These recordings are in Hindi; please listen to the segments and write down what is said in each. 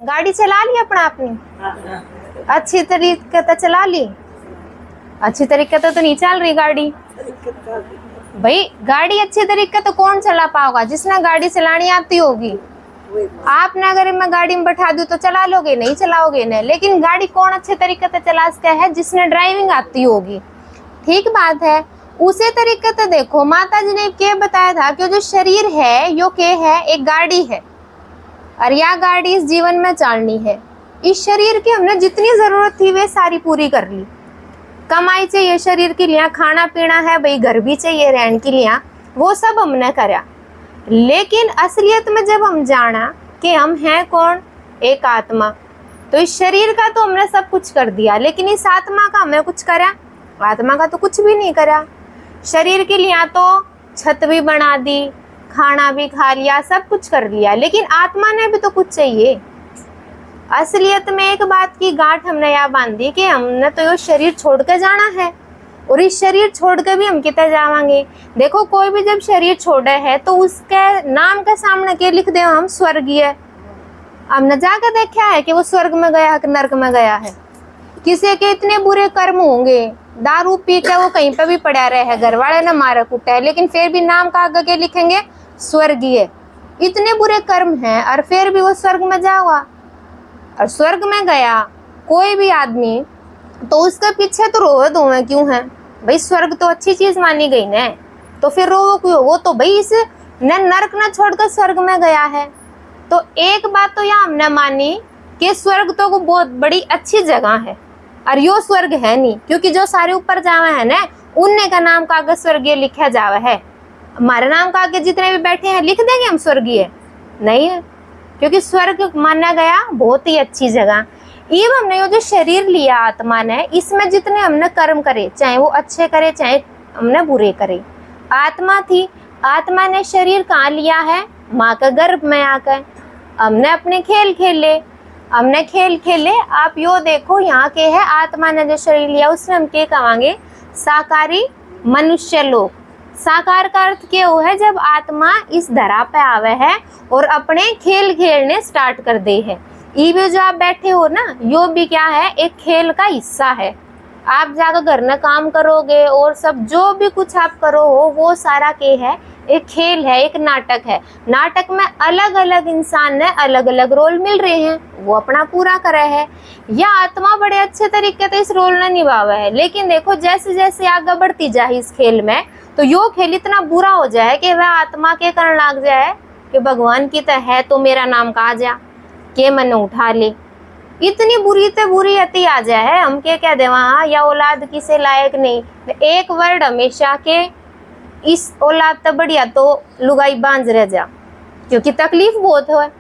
गाड़ी चला ली अपना आपने? अच्छी तरीके से चला ली? अच्छी तरीके से तो नहीं चल रही गाड़ी भाई। गाड़ी अच्छी तरीके तो कौन चला पाओगा? जिसने गाड़ी चलानी आती होगी। आपने अगर मैं गाड़ी में बैठा दूं तो चला लोगे? नहीं चलाओगे ना। लेकिन गाड़ी कौन अच्छे तरीके से चला सकता है? जिसने ड्राइविंग आती होगी। ठीक बात है। उसी तरीके से देखो माता जी ने क्या बताया था कि जो शरीर है यो क्या है? एक गाड़ी है और यह गाड़ी इस जीवन में चलनी है। इस शरीर की हमने जितनी जरूरत थी वे सारी पूरी कर ली। कमाई चाहिए शरीर के लिए, खाना पीना है भाई, घर भी चाहिए रहने के लिए, वो सब हमने करा। लेकिन असलियत में जब हम जाना कि हम हैं कौन? एक आत्मा। तो इस शरीर का तो हमने सब कुछ कर दिया, लेकिन इस आत्मा का हमने कुछ करा? आत्मा का तो कुछ भी नहीं करा। शरीर के लिए तो छत भी बना दी, खाना भी खा लिया, सब कुछ कर लिया, लेकिन आत्मा ने भी तो कुछ चाहिए। असलियत में एक बात की गांठ हमने यहाँ बांधी कि हमने तो ये शरीर छोड़ कर जाना है, और इस शरीर छोड़ कर भी हम कितना जावांगे? देखो कोई भी जब शरीर छोड़े है तो उसके नाम के सामने क्या लिख दे? हम स्वर्गीय। हमने जाकर देखा है कि वो स्वर्ग में गया है कि नरक में गया है? किसी के इतने बुरे कर्म होंगे, दारू पी के वो कहीं पे भी पड़ा रहे है, घर वाले ने मारा कुटा है, लेकिन फिर भी नाम का आगे के लिखेंगे स्वर्गीय। इतने बुरे कर्म हैं और फिर भी वो स्वर्ग में जाओगा। और स्वर्ग में गया कोई भी आदमी तो उसके पीछे तो रोवे धोवे क्यों है भाई? स्वर्ग तो अच्छी चीज मानी गई ना, तो फिर रोवो क्यों? वो तो भाई इस नरक न छोड़कर स्वर्ग में गया है। तो एक बात तो यहाँ हमने मानी कि स्वर्ग तो वो बहुत बड़ी अच्छी जगह है, और यो स्वर्ग है नहीं, क्योंकि जो सारे ऊपर जावे है ना उनने का नाम का आगे स्वर्गीय लिखा जावा है। हमारे नाम का आगे जितने भी बैठे हैं लिख देंगे हम स्वर्गीय? नहीं है, क्योंकि स्वर्ग माना गया बहुत ही अच्छी जगह। ये हमने ये जो शरीर लिया आत्मा ने, इसमें जितने हमने कर्म करे, चाहे वो अच्छे करे चाहे हमने बुरे करे, आत्मा थी। आत्मा ने शरीर कहाँ लिया है? माँ के गर्भ में आकर। हमने अपने खेल खेले, हमने खेल खेले। आप यो देखो यहाँ के है आत्मा ने जो शरीर लिया उसमें हम क्या कहेंगे? साकारी मनुष्य लोग। साकार का अर्थ क्या हो है? जब आत्मा इस धरा पे आवे है और अपने खेल खेलने स्टार्ट कर दे है। ये जो आप बैठे हो ना, यो भी क्या है? एक खेल का हिस्सा है। आप जाकर घर में काम करोगे और सब जो भी कुछ आप करो हो वो सारा क्या है? एक खेल है, एक नाटक है। नाटक में अलग अलग इंसान ने अलग अलग रोल मिल रहे हैं, वो अपना पूरा करे है। यह आत्मा बड़े अच्छे तरीके से इस रोल ने निभावा है। लेकिन देखो जैसे जैसे आगे बढ़ती जाए इस खेल में, तो यो खेल इतना बुरा हो जाए कि वह आत्मा के करने लग जाए कि भगवान की तो है तो मेरा नाम कहा जा के मन उठा ले। इतनी बुरी ते बुरी अति आ जाए, हम के क्या देवा? हाँ, या औलाद किसे लायक नहीं। एक वर्ड हमेशा के इस औलाद तो बढ़िया तो लुगाई बांझ रह जा, क्योंकि तकलीफ बहुत है।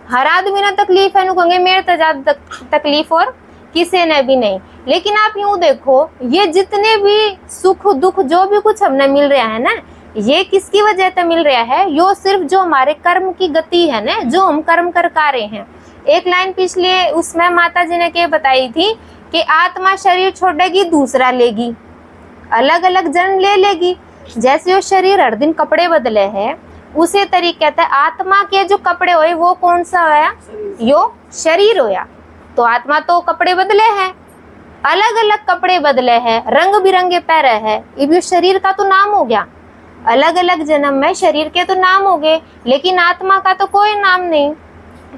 हर आदमी ने तकलीफ है, कहेंगे मेरे तो ज्यादा तकलीफ और किसी ने भी नहीं। लेकिन आप यूं देखो, ये जितने भी सुख दुख जो भी कुछ हमने मिल रहा है ना, ये किसकी वजह से मिल रहा है? यो सिर्फ जो हमारे कर्म की गति है ना, जो हम कर्म कर रहे हैं। एक लाइन पिछले उसमें माता जी ने क्या बताई थी कि आत्मा शरीर छोड़ेगी दूसरा लेगी, अलग अलग जन्म ले लेगी। जैसे वो शरीर हर दिन कपड़े बदले है, उसी तरीके से आत्मा के जो कपड़े हुए वो कौन सा होया? यो शरीर होया। तो आत्मा तो कपड़े बदले हैं, अलग अलग कपड़े बदले हैं, रंग बिरंगे पैर है। ये शरीर का तो नाम हो गया। अलग अलग जन्म में शरीर के तो नाम हो गए, लेकिन आत्मा का तो कोई नाम नहीं।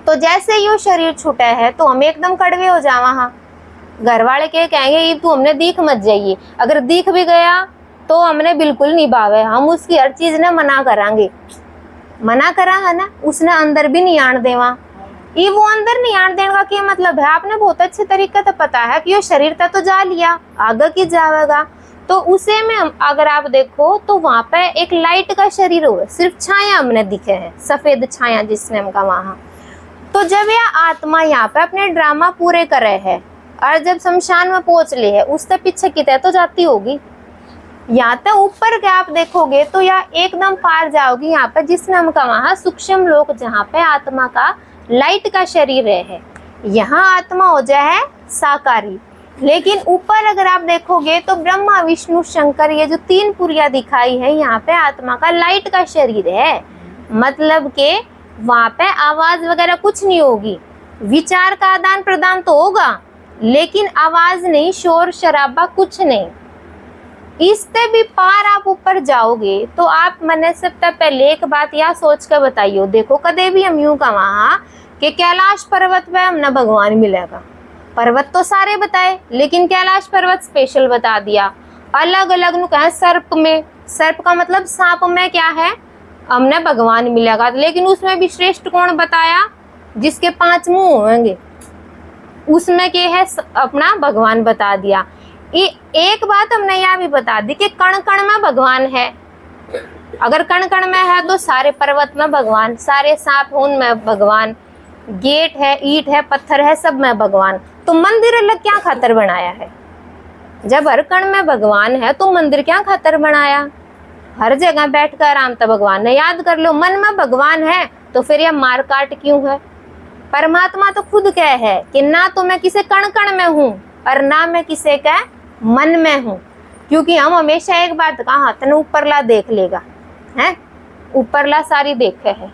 तो जैसे यो शरीर छूटा है तो हम एकदम कड़वे हो जावा। हाँ, घर वाले क्या कहेंगे? ये तू हमने दीख मत जाइए। अगर दीख भी गया तो हमने बिल्कुल निभावे, हम उसकी हर चीज ने मना करांगे। मना करा है ना, उसने अंदर भी नहीं आन देवा। ये वो अंदर नहीं आन देने का क्या मतलब है? आपने बहुत अच्छे तरीके से पता है कि ये शरीर तक तो जा लिया, आगे की जाएगा। तो उसे में अगर आप देखो तो वहां पे एक लाइट का शरीर हो, सिर्फ छाया हमने दिखे है, सफेद छाया जिसने हमका वहां। तो जब यह आत्मा यहाँ पे अपने ड्रामा पूरे कर रहे हैं और जब शमशान में पहुंच ले है, उससे पीछे कितने तो जाती होगी। यहाँ तक ऊपर के आप देखोगे तो यह एकदम पार जाओगी यहाँ पे, जिसने हमका वहां सूक्ष्म लोक, जहाँ पे आत्मा का लाइट का शरीर है। यहाँ आत्मा हो जाए साकारी। लेकिन ऊपर अगर आप देखोगे तो ब्रह्मा विष्णु शंकर ये जो तीन पुरिया दिखाई है, यहाँ पे आत्मा का लाइट का शरीर है। मतलब के वहां पे आवाज वगैरह कुछ नहीं होगी, विचार का आदान प्रदान तो होगा, लेकिन आवाज नहीं, शोर शराबा कुछ नहीं। इससे भी पार आप ऊपर जाओगे तो आप मैंने सबसे पहले एक बात यह सोच कर बताइयो, देखो कदे भी हम यूं कहा कि कैलाश पर्वत पे हमने भगवान मिलेगा। पर्वत तो सारे बताए, लेकिन कैलाश पर्वत स्पेशल बता दिया। अलग अलग नु कहा सर्प में, सर्प का मतलब सांप में क्या है, हमने भगवान मिलेगा, लेकिन उसमें भी श्रेष्ठ कौन बताया, जिसके 5 मुंह होंगे, उसमें क्या है अपना भगवान बता दिया। एक बात हमने यह भी बता दी कि कण कण में भगवान है। अगर कण कण में है तो सारे पर्वत में भगवान, सारे सांप उनमें भगवान, गेट है, ईंट है, पत्थर है, सब में भगवान। तो मंदिर अलग क्या खातर बनाया है? जब हर कण में भगवान है तो मंदिर क्या खातर बनाया? हर जगह बैठकर आराम से भगवान ने याद कर लो। मन में भगवान है तो फिर यह मार काट क्यों है? परमात्मा तो खुद कह है कि ना तो मैं किसी कण कण में हूँ और ना मैं किसी का मन में हूँ, क्योंकि हम हमेशा एक बात कहा तने ऊपरला देख लेगा है, ऊपरला सारी देखे है,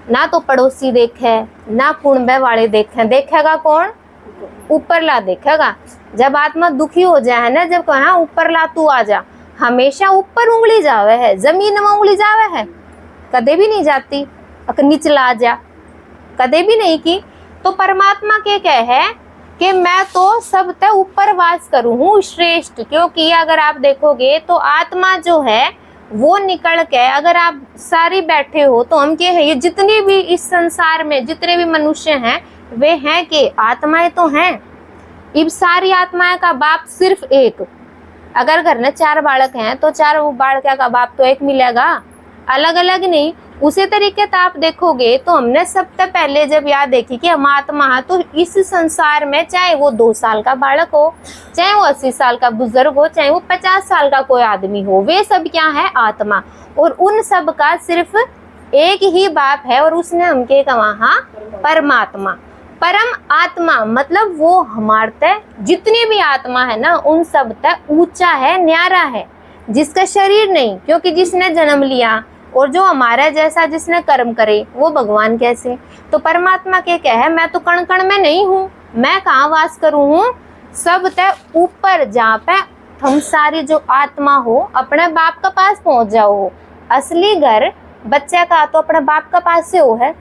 ना तो पड़ोसी देखे, ना कुणबे वाले देखे, देखेगा कौन? ऊपरला देखेगा। जब आत्मा दुखी हो जाए ना, जब कहा ऊपरला तू आ जा, हमेशा ऊपर उंगली जावे है, जमीन में उंगली जावे है, कदे भी नहीं जाती। अगर निचला आ जा, कदे भी नहीं की। तो परमात्मा के कह है कि मैं तो सब तक ऊपर वास करूँ हूँ श्रेष्ठ, क्योंकि अगर आप देखोगे तो आत्मा जो है वो निकल के, अगर आप सारी बैठे हो तो हम क्या है, ये जितने भी इस संसार में जितने भी मनुष्य हैं वे हैं कि आत्माएं तो हैं। इब सारी आत्माएं का बाप सिर्फ एक। अगर घर में 4 बालक हैं तो 4 बालक का बाप तो एक मिलेगा, अलग अलग नहीं। उसी तरीके से आप देखोगे तो हमने सबसे पहले जब याद देखी कि हम आत्मा है, तो इस संसार में चाहे वो 2 साल का बालक हो, चाहे वो 80 साल का बुजुर्ग हो, चाहे वो 50 साल का कोई आदमी हो, वे सब क्या है? आत्मा। और उन सब का सिर्फ एक ही बाप है, और उसने हमके कहा परमात्मा। परम आत्मा मतलब वो हमारे तक जितनी भी आत्मा है ना, उन सब तक ऊंचा है, न्यारा है, जिसका शरीर नहीं, क्योंकि जिसने जन्म लिया और जो हमारा जैसा जिसने कर्म करे वो भगवान कैसे? तो परमात्मा के क्या है, मैं तो कण कण में नहीं हूँ, मैं कहाँ वास करूँ हूँ? सब तक ऊपर, जहाँ पे हम सारी जो आत्मा हो अपने बाप का पास पहुँच जाओ हो। असली घर बच्चे का तो अपने बाप का पास से हो है,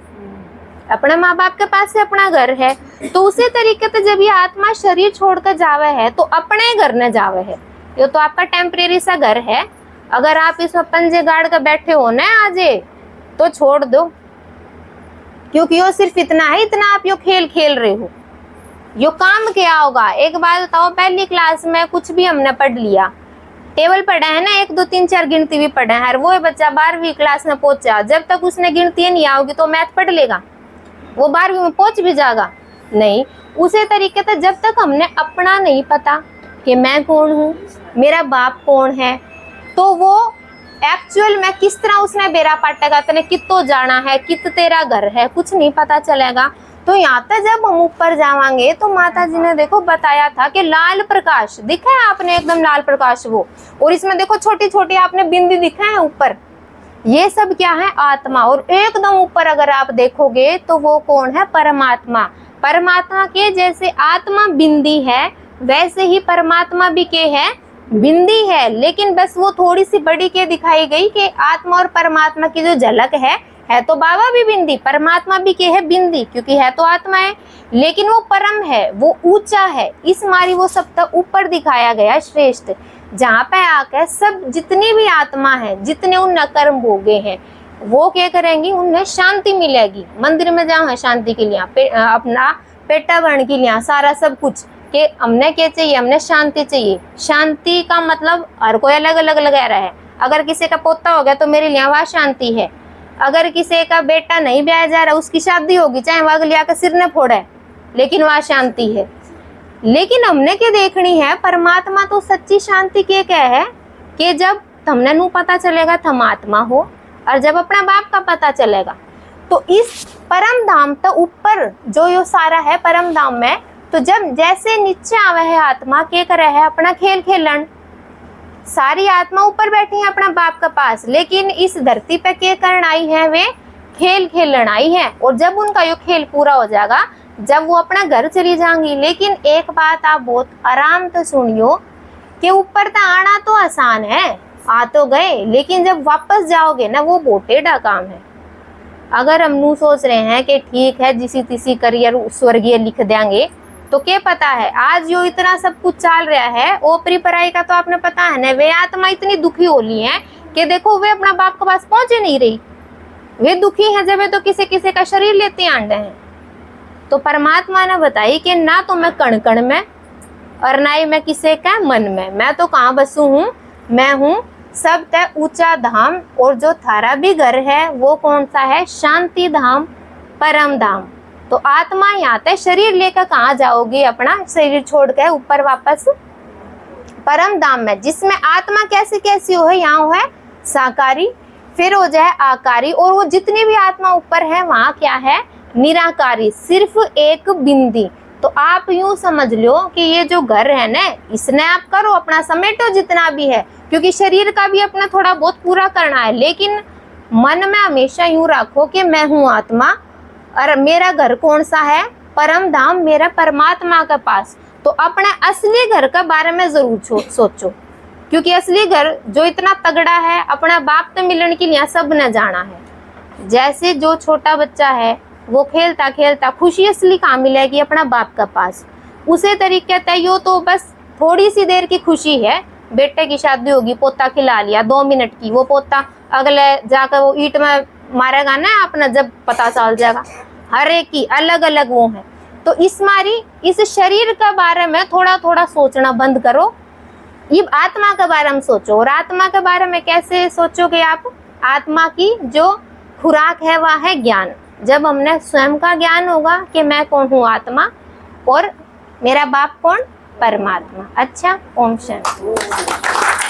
अपने माँ बाप के पास से अपना घर है। तो उसी तरीके से जब ये आत्मा शरीर छोड़कर जावे है तो अपने घर न जावे है। ये तो आपका टेम्परेरी सा घर है, अगर आप इसमें पंजे गाड़ कर बैठे हो ना आजे तो छोड़ दो, क्योंकि यो सिर्फ इतना है, इतना आप यो खेल खेल रहे हो, यो काम क्या होगा? एक बात बताओ, पहली क्लास में कुछ भी हमने पढ़ लिया, टेबल पढ़ा है ना, 1 2 3 4 गिनती भी पढ़ा है, वो बच्चा 12वीं क्लास में पहुंचा, जब तक उसने गिनती नहीं आओगी तो मैथ पढ़ लेगा? वो 12वीं में पहुंच भी जाएगा? नहीं। उसी तरीके से जब तक हमने अपना नहीं पता कि मैं कौन हूँ, मेरा बाप कौन है, तो वो एक्चुअल में किस तरह उसने बेरा पाटेगा, तने कितो जाना है, कित तेरा घर है, कुछ नहीं पता चलेगा। तो यहाँ तक जब हम ऊपर जावांगे तो माता जी ने देखो बताया था कि लाल प्रकाश दिखा है आपने, एकदम लाल प्रकाश वो, और इसमें देखो छोटी छोटी आपने बिंदी दिखा है ऊपर, ये सब क्या है? आत्मा। और एकदम ऊपर अगर आप देखोगे तो वो कौन है? परमात्मा। परमात्मा के जैसे आत्मा बिंदी है वैसे ही परमात्मा भी के है, बिंदी है, लेकिन बस वो थोड़ी सी बड़ी के दिखाई गई कि आत्मा और परमात्मा की जो झलक है तो बाबा भी बिंदी, परमात्मा भी के है बिंदी, क्योंकि है तो आत्मा है, लेकिन वो परम है, वो ऊंचा है, इस मारी वो सब तक ऊपर दिखाया गया श्रेष्ठ, जहाँ पे आकर सब जितनी भी आत्मा है, जितने उन कर्म भोगे हैं, वो क्या करेंगी? उन्हें शांति मिलेगी। मंदिर में जाओ है शांति के लिए, अपना पेटा भरण के लिए, सारा सब कुछ कि हमने क्या चाहिए? हमने शांति चाहिए। शांति का मतलब हर कोई अलग अलग लगा रहा है। अगर किसी का पोता हो गया तो मेरे लिए वह शांति है, अगर किसी का बेटा नहीं ब्याह जा रहा, उसकी शादी होगी, चाहे वह अगले आकर सिर न फोड़े, लेकिन वह शांति है। लेकिन हमने क्या देखनी है? परमात्मा तो सच्ची शांति के क्या है कि जब हमने नू पता चलेगा थम आत्मा हो, और जब अपना बाप का पता चलेगा, तो इस परम धाम तो ऊपर जो यो सारा है परम धाम में, तो जब जैसे नीचे आवे है आत्मा के करे है अपना खेल खेलन, सारी आत्मा ऊपर बैठी है अपना बाप का पास, लेकिन इस धरती पे के करण आई है? वे खेल खेलन आई है। और जब उनका यो खेल पूरा हो जाएगा जब वो अपना घर चली जाएंगी। लेकिन एक बात आप बहुत आराम से सुनियो कि ऊपर तो आना तो आसान है, आ तो गए, लेकिन जब वापस जाओगे ना वो बहुत टेढ़ा काम है। अगर हम नू सोच रहे हैं कि ठीक है जिसी तिसी करियर स्वर्गीय लिख देंगे, तो क्या पता है आज जो इतना सब कुछ चल रहा है ओपरी पराई का तो आपने पता है ना, वे आत्मा इतनी दुखी हो ली है कि देखो वे अपना बाप के पास पहुंचे नहीं रही, वे दुखी है जब वे तो किसी किसी का शरीर लेते आंडे हैं। तो परमात्मा ने बताई कि ना तो मैं कण कण में और ना ही मैं किसी का मन में, मैं तो कहाँ बसू हूँ, मैं हूँ सब तय ऊंचा धाम। और जो थारा भी घर है वो कौन सा है, शांति धाम, परम धाम। तो आत्मा यहाँ तय शरीर लेकर कहाँ जाओगी, अपना शरीर छोड़ कर ऊपर वापस परम धाम में, जिसमें आत्मा कैसी कैसी हो है, यहाँ हो है साकारी, फिर हो जाए आकारी, और वो जितनी भी आत्मा ऊपर है वहाँ क्या है, निराकारी, सिर्फ एक बिंदी। तो आप यूं समझ लो कि ये जो घर है ना, इसने आप करो अपना समेटो जितना भी है, क्योंकि शरीर का भी अपना थोड़ा बहुत पूरा करना है। लेकिन मन में हमेशा यूं रखो कि मैं हूँ आत्मा और मेरा घर कौन सा है, परम धाम, मेरा परमात्मा के पास। तो अपने असली घर के बारे में जरूर सोचो, क्योंकि असली घर जो इतना तगड़ा है, अपना बाप तो मिलने के लिए सब न जाना है। जैसे जो छोटा बच्चा है वो खेलता खेलता खुशी असली कहाँ मिलेगी, अपना बाप का पास। उसे तरीके तय तो बस थोड़ी सी देर की खुशी है, बेटे की शादी होगी, पोता खिला लिया 2 मिनट की, वो पोता अगले जाकर वो ईंट में मारेगा ना अपना, जब पता चल जाएगा। हर एक की अलग अलग वो है। तो इस शरीर के बारे में थोड़ा थोड़ा सोचना बंद करो, ये आत्मा के बारे में सोचो। और आत्मा के बारे में कैसे सोचोगे आप, आत्मा की जो खुराक है वह है ज्ञान। जब हमने स्वयं का ज्ञान होगा कि मैं कौन हूँ, आत्मा, और मेरा बाप कौन, परमात्मा। अच्छा, ओम शांति।